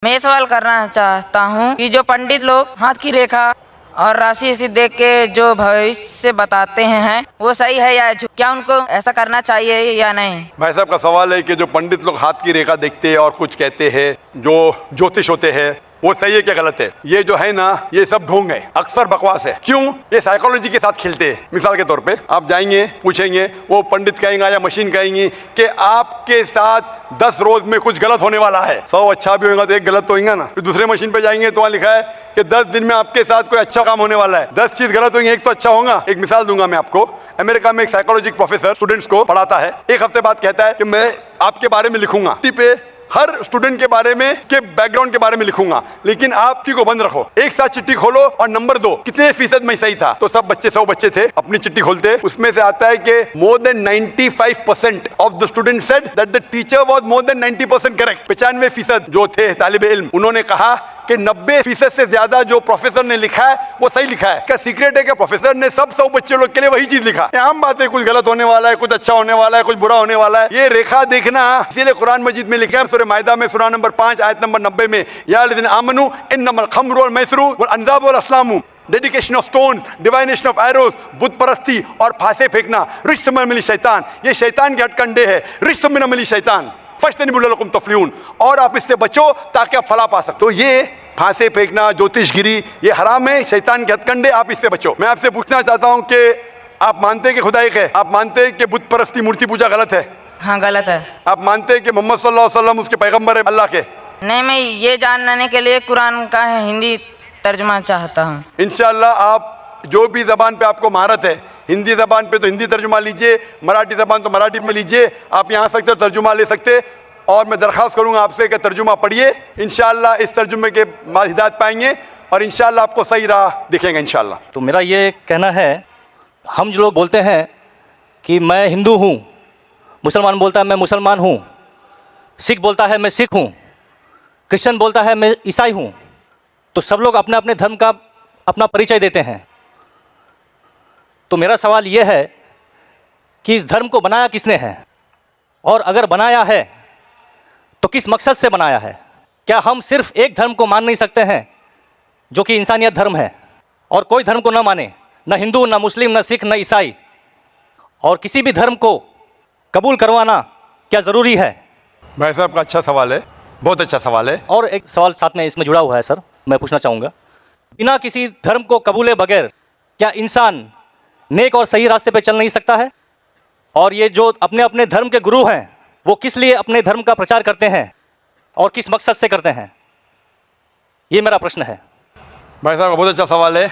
मैं ये सवाल करना चाहता हूँ कि जो पंडित लोग हाथ की रेखा और राशि इसी देख के जो भविष्य बताते हैं वो सही है या झूठ? क्या उनको ऐसा करना चाहिए या नहीं? भाई साहब का सवाल है कि जो पंडित लोग हाथ की रेखा देखते हैं और कुछ कहते हैं, जो ज्योतिष होते हैं, वो सही है क्या गलत है? ये जो है ना, ये सब ढोंग है, अक्सर बकवास है। क्यों? ये साइकोलॉजी के साथ खेलते हैं। मिसाल के तौर पे आप जाएंगे, पूछेंगे, वो पंडित कहेंगे या मशीन कहेंगी कि आपके साथ 10 रोज में कुछ गलत होने वाला है। 100 अच्छा भी होगा तो एक गलत तो होगा ना। फिर दूसरे मशीन पे जाएंगे तो वहाँ लिखा है कि 10 दिन में आपके साथ कोई अच्छा काम होने वाला है। 10 चीज गलत होंगी, एक तो अच्छा होगा। एक मिसाल दूंगा मैं आपको। अमेरिका में एक साइकोलॉजी प्रोफेसर स्टूडेंट्स को पढ़ाता है। एक हफ्ते बाद कहता है कि मैं आपके बारे में लिखूंगा, पे हर स्टूडेंट के बारे में, के बैकग्राउंड के बारे में लिखूंगा, लेकिन आप चिट्ठी को बंद रखो। एक साथ चिट्ठी खोलो और नंबर दो, कितने फीसद में सही था। तो सब बच्चे, 100 बच्चे थे, अपनी चिट्ठी खोलते, उसमें से आता है कि more than 95% of the student said that the teacher was more than 90% correct. 95% जो थे तालिब इल्म, उन्होंने कहा कि 90% से ज्यादा जो प्रोफेसर ने लिखा है वो सही लिखा है। क्या सीक्रेट है कि प्रोफेसर ने सब 100 बच्चे लोग के लिए वही चीज लिखा? आम बात है, कुछ गलत होने वाला है, कुछ अच्छा होने वाला है, कुछ बुरा होने वाला है। ये रेखा देखना इसीलिए कुरान मजीद में लिखा है, सूरह माइदा में सूरह नंबर 5 आयत नंबर 90 में, या लज़ीना आमनू इन्नमल खम्रु वल मैसरू वल अंज़ाबु वल अस्लामु, dedication of stones, divination of arrows, बुत परस्ती और फांसे फेंकना रिश्त में मिली शैतान, ये शैतान के हथकंडे है। रिश्त में मिली शैतान फज्तनिबू तफ्लिहून, और आप इससे बचो ताकि आप फला पा सकते। तो ये फांसे फेंकना, ज्योतिषगिरी, ये हराम है, शैतान के हथकंडे, आप इससे बचो। मैं आपसे पूछना चाहता हूँ कि आप मानते हैं कि खुदा एक है? आप मानते हैं कि बुत परस्ती, मूर्ति पूजा गलत है? हाँ, गलत है। आप मानते हैं कि मोहम्मद सल्लल्लाहु अलैहि वसल्लम उसके पैगंबर है, अल्लाह के? नहीं, मैं ये जानने के लिए कुरान का हिंदी तर्जुमा चाहता हूँ। इंशाअल्लाह आप जो भी जबान पे आपको महारत है, हिंदी जबान पे तो हिंदी तर्जुमा लीजिए, मराठी जबान तो मराठी में लीजिए, आप यहाँ सकते तर्जुमा ले सकते। और मैं दरख्वास्त करूंगा आपसे कि तर्जुमा पढ़िए, इंशाअल्लाह इस तर्जुमे के बाद हिदायत पाएंगे और इंशाअल्लाह आपको सही राह दिखेंगे इंशाअल्लाह। तो मेरा ये कहना है, हम जो लोग बोलते हैं कि मैं हिंदू हूँ, मुसलमान बोलता है मैं मुसलमान हूँ, सिख बोलता है मैं सिख हूँ, क्रिश्चियन बोलता है मैं ईसाई हूँ, तो सब लोग अपने अपने धर्म का अपना परिचय देते हैं। तो मेरा सवाल ये है कि इस धर्म को बनाया किसने है, और अगर बनाया है तो किस मकसद से बनाया है? क्या हम सिर्फ एक धर्म को मान नहीं सकते हैं जो कि इंसानियत धर्म है, और कोई धर्म को न माने, न हिंदू, न मुस्लिम, न सिख, न ईसाई, और किसी भी धर्म को कबूल करवाना क्या ज़रूरी है? भाई साहब का अच्छा सवाल है, बहुत अच्छा सवाल है। और एक सवाल साथ में इसमें जुड़ा हुआ है सर, मैं पूछना चाहूँगा, बिना किसी धर्म को कबूले बगैर क्या इंसान नेक और सही रास्ते पे चल नहीं सकता है? और ये जो अपने अपने धर्म के गुरु हैं, वो किस लिए अपने धर्म का प्रचार करते हैं और किस मकसद से करते हैं? ये मेरा प्रश्न है। भाई साहब का बहुत अच्छा सवाल है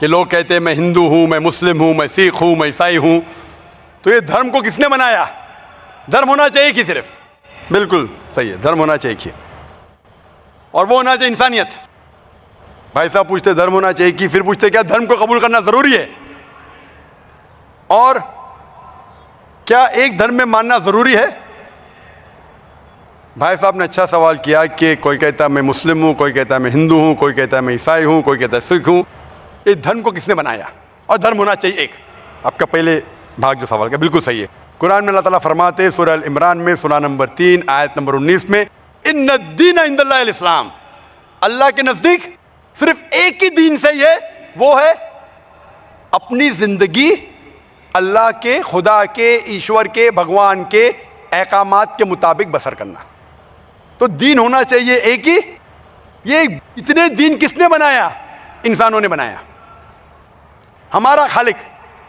कि लोग कहते हैं मैं हिंदू हूँ, मैं मुस्लिम हूँ, मैं सिख हूँ, मैं ईसाई हूँ। तो ये धर्म को किसने बनाया? धर्म होना चाहिए कि सिर्फ? बिल्कुल सही है, धर्म होना चाहिए कि, और वो होना चाहिए इंसानियत। भाई साहब पूछते धर्म होना चाहिए कि, फिर पूछते क्या धर्म को कबूल करना ज़रूरी है, और क्या एक धर्म में मानना ज़रूरी है? भाई साहब ने अच्छा सवाल किया कि कोई कहता है मैं मुस्लिम हूँ, कोई कहता है मैं हिंदू हूँ, कोई कहता है मैं ईसाई हूँ, कोई कहता है सिख हूँ। इस धर्म को किसने बनाया, और धर्म होना चाहिए एक? आपका पहले भाग जो सवाल का बिल्कुल सही है। कुरान में अल्लाह ताला फरमाते, सूरह अल इमरान में सूरह नंबर 3 आयत नंबर 19 में, इन्ना दीन इंदल्लाहिल इस्लाम, अल्लाह के नज़दीक सिर्फ एक ही दीन सही है, वो है अपनी ज़िंदगी अल्लाह के, खुदा के, ईश्वर के, भगवान के अहकामात के मुताबिक बसर करना। तो दीन होना चाहिए एक ही। ये इतने दीन किसने बनाया? इंसानों ने बनाया। हमारा खालिक,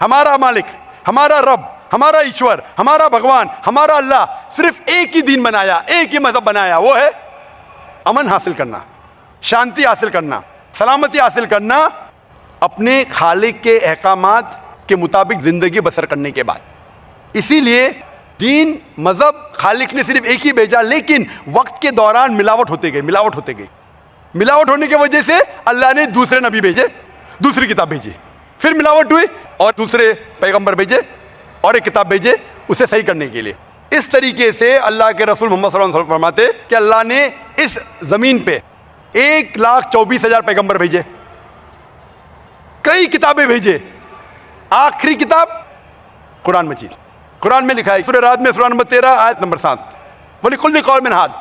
हमारा मालिक, हमारा रब, हमारा ईश्वर, हमारा भगवान, हमारा अल्लाह सिर्फ एक ही दीन बनाया, एक ही मजहब बनाया, वो है अमन हासिल करना, शांति हासिल करना, सलामती हासिल करना, अपने खालिक के अहकामात के मुताबिक जिंदगी बसर करने के बाद। इसीलिए दीन, मजहब खालिक ने सिर्फ एक ही भेजा, लेकिन वक्त के दौरान मिलावट होते गई, मिलावट होते गई। मिलावट होने की वजह से अल्लाह ने दूसरे नबी भेजे, दूसरी किताब भेजी, फिर मिलावट हुई और दूसरे पैगंबर भेजे और एक किताब भेजे उसे सही करने के लिए। इस तरीके से अल्लाह के रसूल मोहम्मद सल्लल्लाहु अलैहि वसल्लम फरमाते कि अल्लाह ने इस जमीन पे 1,24,000 पैगंबर भेजे, कई किताबें भेजे, आखिरी किताब कुरान मजीद। कुरान में लिखा है सूरह राद में सूरह नंबर 13 आयत नंबर 7, बोली कुल्ली कौम मिन हाद,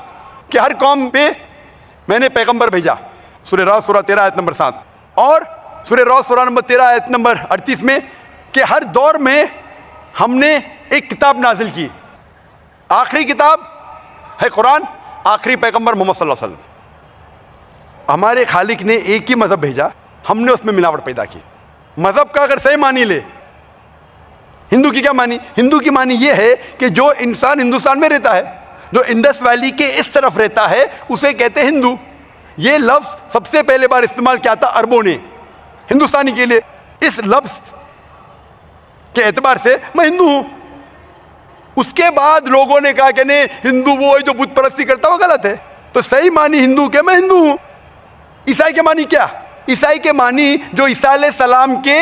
कि हर कौम पे मैंने पैगंबर भेजा, सूरह राद सूरह 13 आयत नंबर 7, और सूरह राद सूरह नंबर 13 आयत नंबर 38 में कि हर दौर में हमने एक किताब नाजिल की, आखिरी किताब है कुरान, आखिरी पैगंबर मोहम्मद सल्लल्लाहु अलैहि वसल्लम। हमारे खालिक ने एक ही मजहब भेजा, हमने उसमें मिलावट पैदा की। मजहब का अगर सही मानी ले, हिंदू की क्या मानी? हिंदू की मानी ये है कि जो इंसान हिंदुस्तान में रहता है, जो इंडस वैली के इस तरफ रहता है, उसे कहते हैं हिंदू। ये लफ्ज सबसे पहले बार इस्तेमाल किया था अरबों ने हिंदुस्तानी के लिए। इस लफ्ज के एतबार से मैं हिंदू हूं। उसके बाद लोगों ने कहा कि नहीं, हिंदू वो है जो बुत परस्ती करता, वो गलत है। तो सही मानी हिंदू के मैं हिंदू हूं। ईसाई के मानी क्या? ईसाई के मानी जो ईसा अलैहिस्सलाम के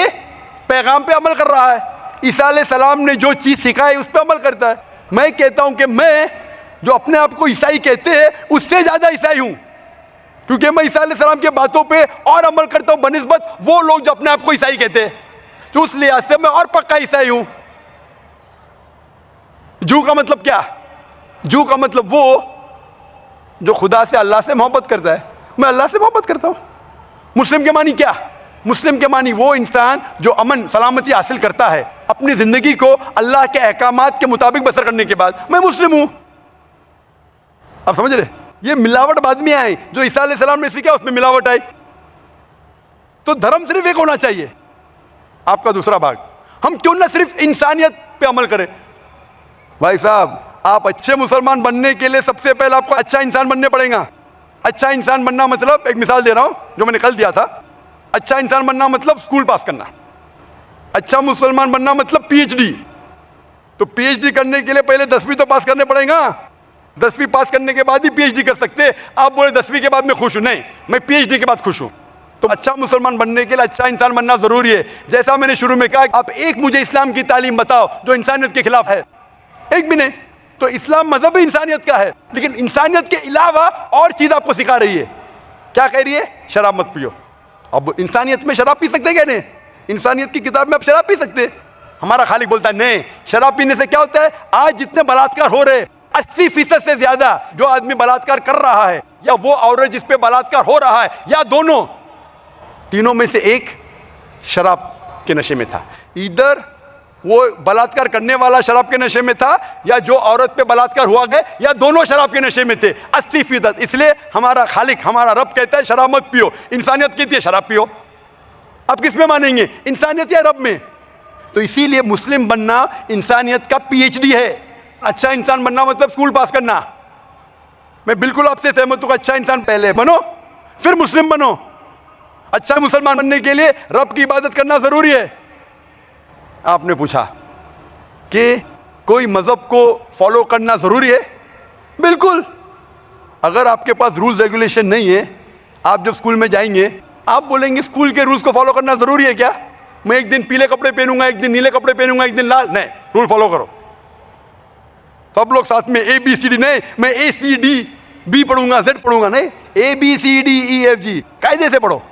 पैगाम पे अमल कर रहा है, ईसा अलैहिस्सलाम ने जो चीज सिखाई उस पर अमल करता है। मैं कहता हूं कि मैं जो अपने आप को ईसाई कहते हैं उससे ज्यादा ईसाई हूं, क्योंकि मैं ईसा अलैहिस्सलाम के बातों पे और अमल करता हूं बनिस्बत वो लोग जो अपने आप को ईसाई कहते हैं। तो उस लिहाज से मैं और पक्का ईसाई हूं। जू का मतलब क्या? जू का मतलब वो जो खुदा से, अल्लाह से मोहब्बत करता है। मैं अल्लाह से मोहब्बत करता हूं। मुस्लिम के मानी क्या? मुस्लिम के मानी वो इंसान जो अमन सलामती हासिल करता है अपनी जिंदगी को अल्लाह के अहकामात के मुताबिक बसर करने के बाद, मैं मुस्लिम हूं। आप समझ रहे? ये मिलावट बाद में आई, जो ईसा अलैहिस्सलाम ने सीखा उसमें मिलावट आई। तो धर्म सिर्फ एक होना चाहिए। आपका दूसरा भाग, हम क्यों ना सिर्फ इंसानियत पे अमल करें? भाई साहब, आप अच्छे मुसलमान बनने के लिए सबसे पहले आपको अच्छा इंसान बनने पड़ेगा। अच्छा इंसान बनना मतलब, एक मिसाल दे रहा हूं जो मैंने कल दिया था। अच्छा इंसान बनना मतलब स्कूल पास करना। अच्छा मुसलमान बनना मतलब पीएचडी। तो पीएचडी करने के लिए पहले 10वीं तो पास करने पड़ेगा। 10वीं पास करने के बाद ही पीएचडी कर सकते। आप बोले 10वीं के बाद मैं खुश हूं, नहीं, मैं पीएचडी के बाद खुश हूं। तो अच्छा मुसलमान बनने के लिए अच्छा इंसान बनना जरूरी है। जैसा मैंने शुरू में कहा, आप एक मुझे इस्लाम की तालीम बताओ जो इंसानियत के खिलाफ है, एक भी नहीं। तो इस्लाम मजहब ही इंसानियत का है, लेकिन इंसानियत के अलावा और चीज आपको सिखा रही है। क्या कह रही है? शराब मत पियो। अब इंसानियत में शराब पी सकते क्या? नहीं, इंसानियत की किताब में आप शराब पी सकते। हमारा खालिक बोलता है नहीं, शराब पीने से क्या होता है? आज जितने बलात्कार हो रहे, 80% से ज्यादा जो आदमी बलात्कार कर रहा है, या वो औरत जिस पे बलात्कार हो रहा है, या दोनों, तीनों में से एक शराब के नशे में था। इधर वो बलात्कार करने वाला शराब के नशे में था, या जो औरत पे बलात्कार हुआ गया, या दोनों शराब के नशे में थे। 80%। इसलिए हमारा खालिक, हमारा रब कहता है शराब मत पियो। इंसानियत कहती है शराब पियो। अब किस में मानेंगे, इंसानियत या रब में? तो इसीलिए मुस्लिम बनना इंसानियत का पीएचडी है। अच्छा इंसान बनना मतलब स्कूल पास करना। मैं बिल्कुल आपसे सहमत हूं। अच्छा इंसान पहले बनो, फिर मुस्लिम बनो। अच्छा मुसलमान बनने के लिए रब की इबादत करना जरूरी है। आपने पूछा कि कोई मजहब को फॉलो करना जरूरी है? बिल्कुल। अगर आपके पास रूल्स रेगुलेशन नहीं है, आप जब स्कूल में जाएंगे आप बोलेंगे स्कूल के रूल्स को फॉलो करना जरूरी है क्या? मैं एक दिन पीले कपड़े पहनूंगा, एक दिन नीले कपड़े पहनूंगा, एक दिन लाल, नहीं, रूल फॉलो करो। सब लोग साथ में ABCD, नहीं मैं ACDB पढ़ूंगा, Z पढ़ूंगा, नहीं, ABCDEFG कायदे से पढ़ो।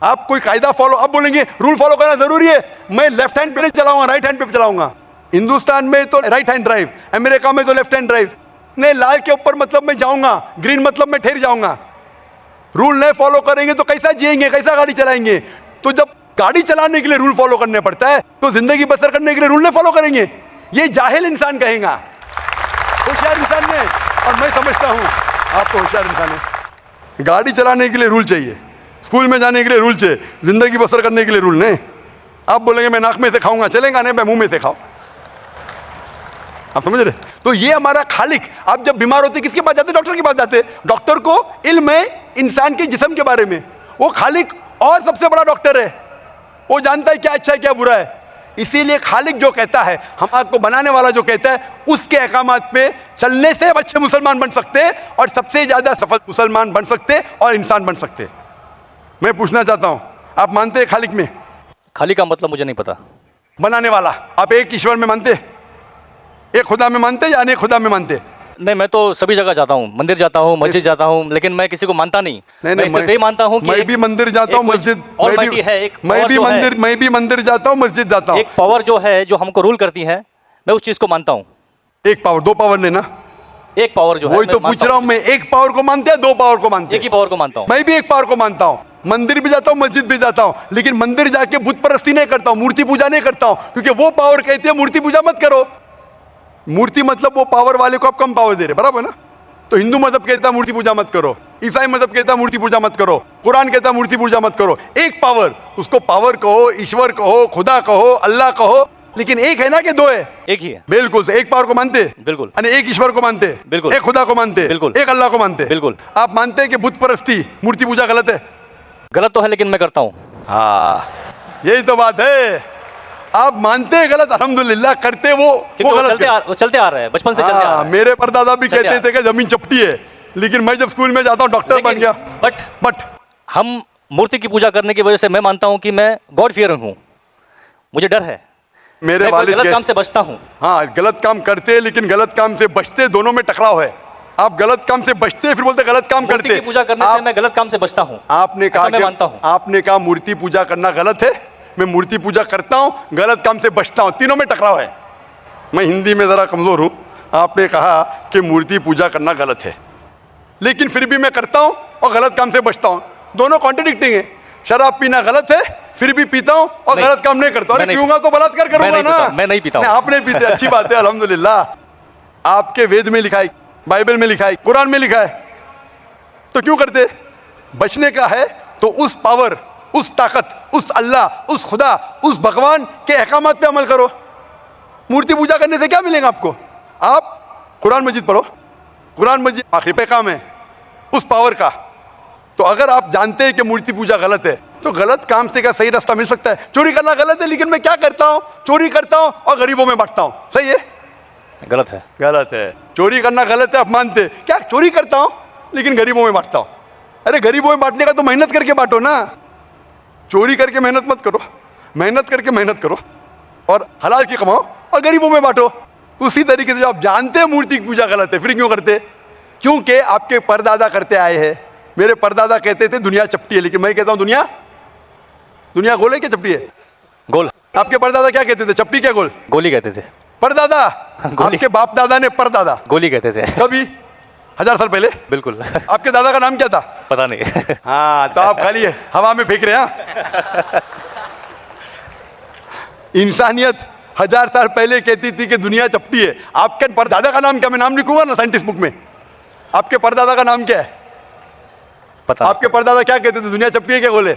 आप कोई कायदा फॉलो, आप बोलेंगे रूल फॉलो करना जरूरी है, मैं लेफ्ट हैंड पे नहीं चलाऊंगा, राइट हैंड पे चलाऊंगा। हिंदुस्तान में तो राइट हैंड ड्राइव, अमेरिका में तो लेफ्ट हैंड ड्राइव। नहीं, लाल के ऊपर मतलब मैं जाऊंगा, ग्रीन मतलब मैं ठहर जाऊंगा। रूल नहीं फॉलो करेंगे तो कैसा जिएंगे, कैसा गाड़ी चलाएंगे? तो जब गाड़ी चलाने के लिए रूल फॉलो करने पड़ता है, तो जिंदगी बसर करने के लिए रूल नहीं फॉलो करेंगे? ये जाहिल इंसान कहेगा, होशियार इंसान नहीं। और मैं समझता हूं आप तो होशियार इंसान है। गाड़ी चलाने के लिए रूल चाहिए, स्कूल में जाने के लिए रूल चाहिए, जिंदगी बसर करने के लिए रूल नहीं। आप बोलेंगे मैं नाक में से खाऊंगा, चलेगा नहीं, मैं मुंह में से खाओ। आप समझ रहे? तो ये हमारा खालिक। आप जब बीमार होते किसके पास जाते? डॉक्टर के पास जाते। डॉक्टर को इल्म है इंसान के जिस्म के बारे में। वो खालिक और सबसे बड़ा डॉक्टर है, वो जानता है क्या अच्छा है क्या बुरा है। इसीलिए खालिक जो कहता है, हम आपको बनाने वाला जो कहता है, उसके अहकामात पे चलने से अच्छे मुसलमान बन सकते हैं, और सबसे ज्यादा सफल मुसलमान बन सकते और इंसान बन सकते। मैं पूछना चाहता हूं, आप मानते हैं खालिक में? खालिक का मतलब मुझे नहीं पता। बनाने वाला। आप एक ईश्वर में मानते, एक खुदा में मानते या अनेक खुदा में मानते? नहीं, मैं तो सभी जगह जाता हूँ, मंदिर जाता हूँ, मस्जिद जाता हूँ, लेकिन मैं किसी को मानता नहीं। मैं सिर्फ ये मानता हूँ कि मैं भी मंदिर जाता हूँ, मस्जिद, मैं भी मंदिर जाता हूँ, मस्जिद जाता हूँ। एक पावर जो है, जो हमको रूल करती है, मैं उस चीज को मानता हूँ। एक पावर, दो पावर लेना, एक पावर जो है, वही तो पूछ रहा हूं मैं, एक पावर को मानते हैं, दो पावर को मानते एक ही हैं? पावर को मानता हूँ। मैं भी एक पावर को मानता हूं, मंदिर भी जाता हूं, मस्जिद भी जाता हूं, लेकिन मंदिर जाके बुत परस्ती नहीं करता हूं, मूर्ति पूजा नहीं करता हूं, क्योंकि वो पावर कहती है मूर्ति पूजा मत करो। मूर्ति मतलब वो पावर वाले को आप कम पावर दे रहे, बराबर ना? तो हिंदू मजहब कहता है मूर्ति पूजा मत करो, ईसाई मजहब कहता है मूर्ति पूजा मत करो, कुरान कहता है मूर्ति पूजा मत करो। एक पावर, उसको पावर कहो, ईश्वर कहो, खुदा कहो, अल्लाह कहो, लेकिन एक है ना कि दो है? एक ही है। बिल्कुल से एक पावर को मानते, बिल्कुल। यानी एक ईश्वर को मानते, बिल्कुल। एक खुदा को मानते, बिल्कुल। एक अल्लाह को मानते, बिल्कुल। आप मानते हैं कि बुत परस्ती मूर्ति पूजा गलत है? गलत तो है, लेकिन मैं करता हूँ। हाँ, यही तो बात है। आप मानते हैं गलत, अल्हम्दुलिल्लाह, करते वो गलत है। वो चलते आ रहा है, बचपन से चलते आ रहा है। मेरे परदादा भी चलते कहते थे कि जमीन चपटी है, लेकिन मैं जब स्कूल में जाता हूँ डॉक्टर बन गया। बट हम मूर्ति की पूजा करने की वजह से मैं मानता हूँ कि मैं गॉड फियरिंग हूँ, मुझे डर है, मेरे मैं वालिद गलत काम से बचता हूँ। हाँ, गलत काम करते हैं, लेकिन गलत काम से बचते, दोनों में टकराव है। आप गलत काम से बचते फिर बोलते गलत काम मूर्ति करते। की पूजा करने से मैं गलत काम से बचता हूँ, आपने कहा मैं मानता हूँ। आपने कहा मूर्ति पूजा करना गलत है, मैं मूर्ति पूजा करता हूँ, गलत काम से बचता हूँ, तीनों में टकराव है। मैं हिंदी में जरा कमजोर हूँ। आपने कहा कि मूर्ति पूजा करना गलत है, लेकिन फिर भी मैं करता हूँ और गलत काम से बचता हूँ, दोनों कॉन्ट्रडिक्टिंग है। शराब पीना गलत है, फिर भी पीता हूँ और गलत काम नहीं करता हूँ। अरे पीऊंगा तो बलात्कार करूंगा ना। मैं नहीं पीता हूँ। आपने पीते, अच्छी बात है, अल्हम्दुलिल्लाह। आपके वेद में लिखा है, बाइबल में लिखा है, कुरान में लिखा है, तो क्यों करते? बचने का है तो उस पावर, उस ताकत, उस अल्लाह, उस खुदा, उस भगवान के अहकामात पे अमल करो। मूर्ति पूजा करने से क्या मिलेगा आपको? आप कुरान मजीद पढ़ो, कुरान मजीद आखिरी पैगाम है उस पावर का। तो अगर आप जानते हैं कि मूर्ति पूजा गलत है, तो गलत काम से क्या सही रास्ता मिल सकता है? चोरी करना गलत है, लेकिन मैं क्या करता हूं? चोरी करता हूं और गरीबों में बांटता हूं, सही है? गलत है। गलत है। चोरी करना गलत है, आप मानते? क्या चोरी करता हूं लेकिन गरीबों में बांटता हूं? अरे गरीबों में बांटने का तो मेहनत करके बांटो ना, चोरी करके मेहनत मत करो, मेहनत करके मेहनत करो और हलाल की कमाओ और गरीबों में बांटो। उसी तरीके से जो आप जानते हैं मूर्ति की पूजा गलत है, फिर क्यों करते? क्योंकि आपके परदादा करते आए हैं। मेरे परदादा कहते थे दुनिया चपटी है, लेकिन मैं कहता हूं दुनिया गोल है क्या चपटी है? गोल। आपके परदादा क्या कहते थे? चपटी क्या गोल? गोली कहते थे। परदादा? आपके बाप दादा ने परदादा गोली कहते थे। कभी 1000 साल पहले? बिल्कुल। आपके दादा का नाम क्या था? पता नहीं। हाँ, तो आप खाली हवा में फेंक रहे हैं। इंसानियत 1000 साल पहले कहती थी कि दुनिया चपटी है। आपके परदादा का नाम क्या? मैं नाम लिखूंगा ना साइंटिस्ट बुक में। आपके परदादा का नाम क्या है? पता। आपके परदादा क्या कहते थे? दुनिया चपटी है क्या बोले?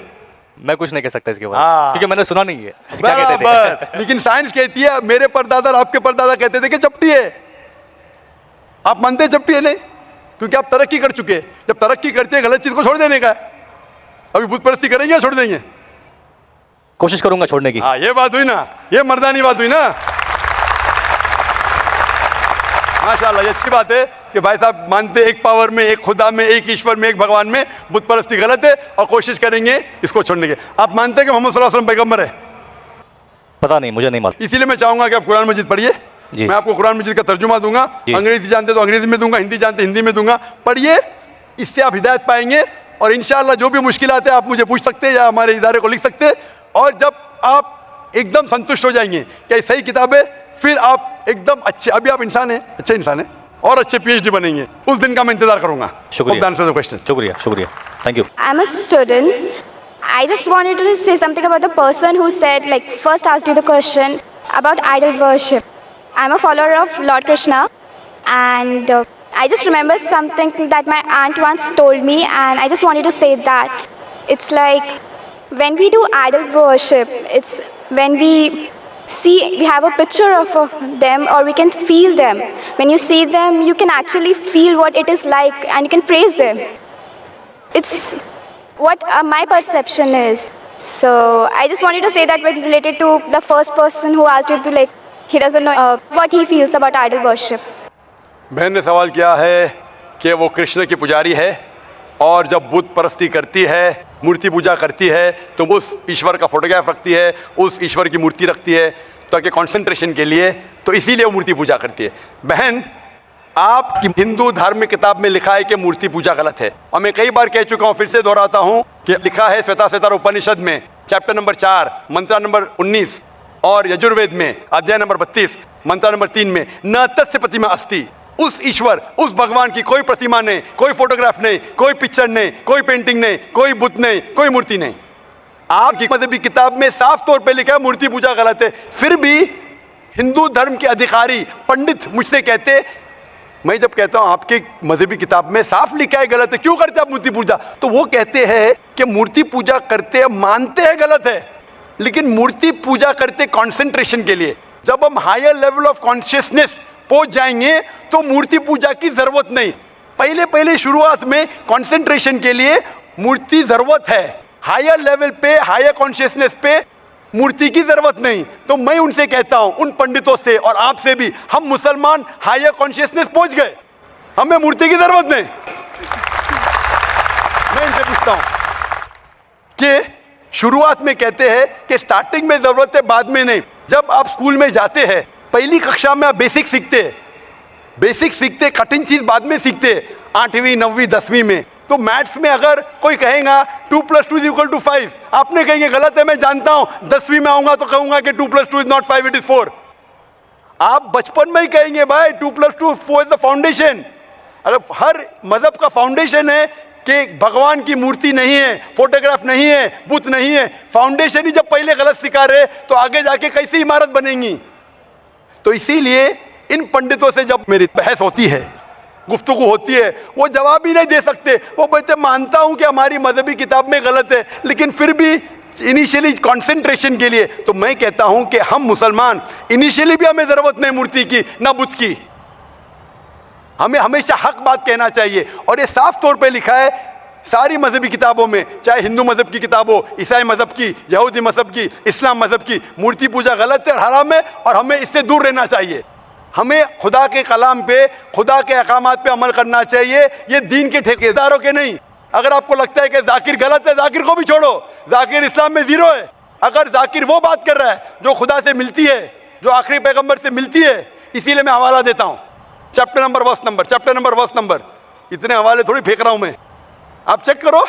मैं कुछ नहीं कह सकता इसके बारे हाँ। में, क्योंकि मैंने सुना नहीं है क्या कहते थे। बराबर। लेकिन साइंस कहती है मेरे परदादा और आपके परदादा कहते थे कि चपटी है। आप मानते हैं चपटी है? नहीं, क्योंकि आप तरक्की कर चुके हैं। जब तरक्की करते हैं गलत चीज को छोड़ देने का है। अभी बुत परस्ती करेंगे या छोड़ देंगे? कोशिश करूंगा छोड़ने की। हाँ, ये बात हुई ना, ये मर्दानी बात हुई ना। माशाल्लाह, ये अच्छी बात है कि भाई साहब मानते एक पावर में, एक खुदा में, एक ईश्वर में, एक भगवान में। बुत परस्ती गलत है और कोशिश करेंगे इसको छोड़ने की। आप मानते हैं कि मोहम्मद सल्लल्लाहु अलैहि वसल्लम पैगंबर है? पता नहीं, मुझे नहीं मालूम। इसीलिए मैं चाहूंगा कि आप कुरान मजीद पढ़िए। जी। मैं आपको कुरान मजीद का तर्जुमा दूंगा। अंग्रेजी जानते तो अंग्रेजी में दूंगा, हिंदी जानते हिंदी में दूंगा। पढ़िए, इससे आप हिदायत पाएंगे और इंशाअल्लाह जो भी मुश्किलात है आप मुझे पूछ सकते हैं या हमारे इदारे को लिख सकते हैं। और जब आप एकदम संतुष्ट हो जाएंगे कि ये सही किताब है, फिर आप एकदम अच्छे, अभी आप इंसान हैं, अच्छे इंसान हैं और अच्छे PhD बनेंगे। उस दिन का मैं इंतजार करूंगा। शुक्रिया। शुक्रिया, शुक्रिया। Thank you. I'm a student. I just wanted to say something about the person who said, like, first asked you the question about idol worship. I'm a follower of Lord Krishna, and I just remember something that my aunt once told me, and I just wanted to say that it's like when we do idol worship, it's when we have a picture of them, or we can feel them. When you see them, you can actually feel what it is like, and you can praise them. It's what my perception is. So I just wanted to say that when related to the first person who asked you to, like, he doesn't know what he feels about idol worship. बहन ने सवाल किया है कि वो कृष्ण की पुजारी है और जब बुत परस्ती करती है, मूर्ति पूजा करती है, तो वो उस ईश्वर का फोटोग्राफ रखती है, उस ईश्वर की मूर्ति रखती है ताकि कंसंट्रेशन के लिए, तो इसीलिए वो मूर्ति पूजा करती है। बहन, आपकी हिंदू धार्मिक किताब में लिखा है कि मूर्ति पूजा गलत है, और मैं कई बार कह चुका हूं, फिर से दोहराता हूं कि लिखा है श्वेताश्वेतर उपनिषद में चैप्टर नंबर 4 मंत्र नंबर 19 और यजुर्वेद में अध्याय नंबर 32 मंत्र नंबर 3 में, न तस्य प्रतिमा अस्ति, उस ईश्वर, उस भगवान की कोई प्रतिमा नहीं, कोई फोटोग्राफ नहीं, कोई पिक्चर नहीं, कोई पेंटिंग नहीं, कोई बुत नहीं, कोई मूर्ति नहीं। आपकी मजहबी किताब में साफ तौर पे लिखा है मूर्ति पूजा गलत है, फिर भी हिंदू धर्म के अधिकारी पंडित मुझसे कहते, मैं जब कहता हूं आपके मजहबी किताब में साफ लिखा है गलत है, क्यों करते आप मूर्ति पूजा, तो वो कहते हैं कि मूर्ति पूजा करते मानते हैं गलत है, लेकिन मूर्ति पूजा करते कंसंट्रेशन के लिए। जब हम हायर लेवल ऑफ कॉन्शियसनेस पहुंच जाएंगे तो मूर्ति पूजा की जरूरत नहीं। पहले शुरुआत में कंसंट्रेशन के लिए मूर्ति जरूरत है, हायर लेवल पे, हायर कॉन्शियसनेस पे मूर्ति की जरूरत नहीं। तो मैं उनसे कहता हूं, उन पंडितों से और आपसे भी, हम मुसलमान हायर कॉन्शियसनेस पहुंच गए, हमें मूर्ति की जरूरत नहीं। मैं इनसे पूछता हूं कि शुरुआत में कहते हैं कि स्टार्टिंग में जरूरत है, बाद में नहीं। जब आप स्कूल में जाते हैं, पहली कक्षा में आप बेसिक सीखते, कठिन चीज बाद में सीखते, 8वीं 9वीं 10वीं में। तो मैथ्स में अगर कोई कहेगा 2 + 2 = 5, आपने कहेंगे गलत है, मैं जानता हूं, 10वीं में आऊंगा तो कहूंगा कि 2 + 2 is not 5, it is 4। आप बचपन में ही कहेंगे भाई 2 + 2 4 is the foundation। अगर हर मजहब का फाउंडेशन है कि भगवान की मूर्ति नहीं है, फोटोग्राफ नहीं है, बुत नहीं है, फाउंडेशन ही जब पहले गलत सिखा रहे तो आगे जाके कैसी इमारत बनेगी। तो इसीलिए इन पंडितों से जब मेरी बहस होती है, गुफ्तगू होती है, वो जवाब ही नहीं दे सकते। वो बोलते मानता हूं कि हमारी मजहबी किताब में गलत है, लेकिन फिर भी इनिशियली कंसंट्रेशन के लिए। तो मैं कहता हूं कि हम मुसलमान इनिशियली भी हमें जरूरत नहीं मूर्ति की ना बुत की, हमें हमेशा हक बात कहना चाहिए। और ये साफ तौर पे लिखा है सारी मजहबी किताबों में, चाहे हिंदू मजहब की किताब हो, ईसाई मजहब की, यहूदी मजहब की, इस्लाम मजहब की, मूर्ति पूजा गलत है और हराम है और हमें इससे दूर रहना चाहिए। हमें खुदा के कलाम पे, खुदा के अहकामात पे अमल करना चाहिए, ये दीन के ठेकेदारों के नहीं। अगर आपको लगता है कि जाकिर गलत है, जाकिर को भी छोड़ो, जाकिर इस्लाम में 0 है। अगर जाकिर वो बात कर रहा है जो खुदा से मिलती है, जो आखिरी पैगंबर से मिलती है, इसीलिए मैं हवाला देता हूं, चैप्टर नंबर वर्स नंबर। इतने हवाले थोड़ी फेंक रहा हूं मैं, आप चेक करो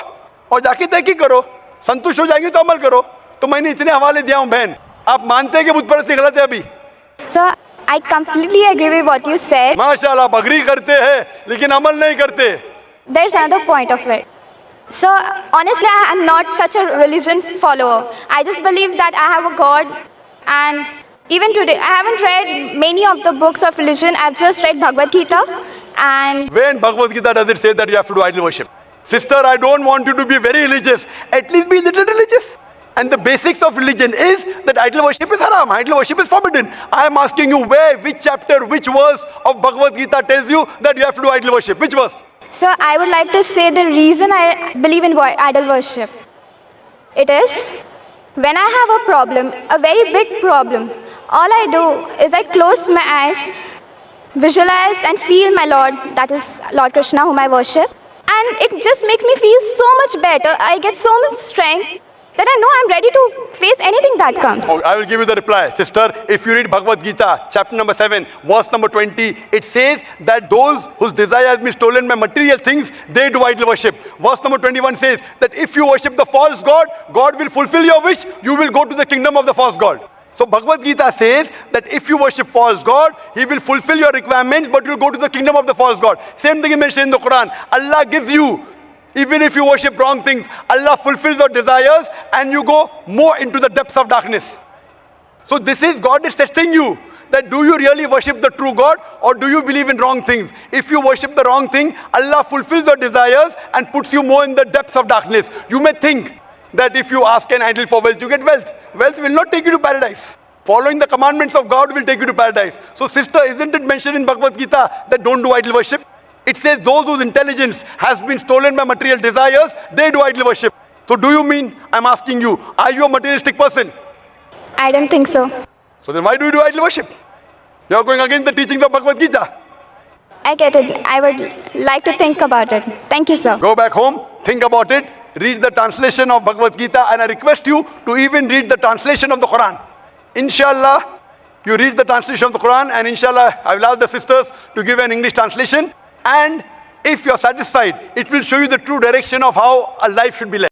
और जाके तहकीक करो, संतुष्ट हो जाएंगे तो अमल करो। तो मैंने इतने हवाले दिया हूं बहन, आप मानते हैं कि बुत परस्ती गलत है अभी? Sir, I completely agree with what you said. माशाल्लाह, आप अग्री करते हैं लेकिन अमल नहीं करते। There's another point of it. So, honestly, I am not such a religion follower. I just believe that I have a God, and even today, I haven't read many of the books of religion. I've just read Bhagavad Gita, and When Bhagavad Gita does it say that you have to do idol worship? Sister, I don't want you to be very religious. At least be a little religious. And the basics of religion is that idol worship is haram. Idol worship is forbidden. I am asking you where, which chapter, which verse of Bhagavad Gita tells you that you have to do idol worship? Which verse? so I would like to say the reason I believe in idol worship. It is when I have a problem, a very big problem, all I do is I close my eyes, visualize and feel my Lord, that is Lord Krishna whom I worship, and it just makes me feel so much better. I get so much strength that I know I'm ready to face anything that comes. I will give you the reply. Sister, if you read Bhagavad Gita, chapter number 7, verse number 20, it says that those whose desire has been stolen by material things, they do idol worship. Verse number 21 says that if you worship the false god, God will fulfill your wish, you will go to the kingdom of the false god. So Bhagavad Gita says that if you worship false god, he will fulfill your requirements, but you will go to the kingdom of the false god. Same thing is mentioned in the Quran. Allah gives you, even if you worship wrong things, Allah fulfills your desires and you go more into the depths of darkness. So this is, God is testing you, that do you really worship the true God or do you believe in wrong things? If you worship the wrong thing, Allah fulfills your desires and puts you more in the depths of darkness. You may think that if you ask an idol for wealth, you get wealth. Wealth will not take you to paradise. Following the commandments of God will take you to paradise. So sister, isn't it mentioned in Bhagavad Gita that don't do idol worship? It says those whose intelligence has been stolen by material desires, they do idol worship. So do you mean, I'm asking you, are you a materialistic person? I don't think so. So then why do you do idol worship? You are going against the teachings of Bhagavad Gita. I get it. I would like to think about it. Thank you, sir. Go back home, think about it, read the translation of Bhagavad Gita, and I request you to even read the translation of the Quran. Inshallah, you read the translation of the Quran, and inshallah, I will ask the sisters to give an English translation. And if you are satisfied, it will show you the true direction of how a life should be led.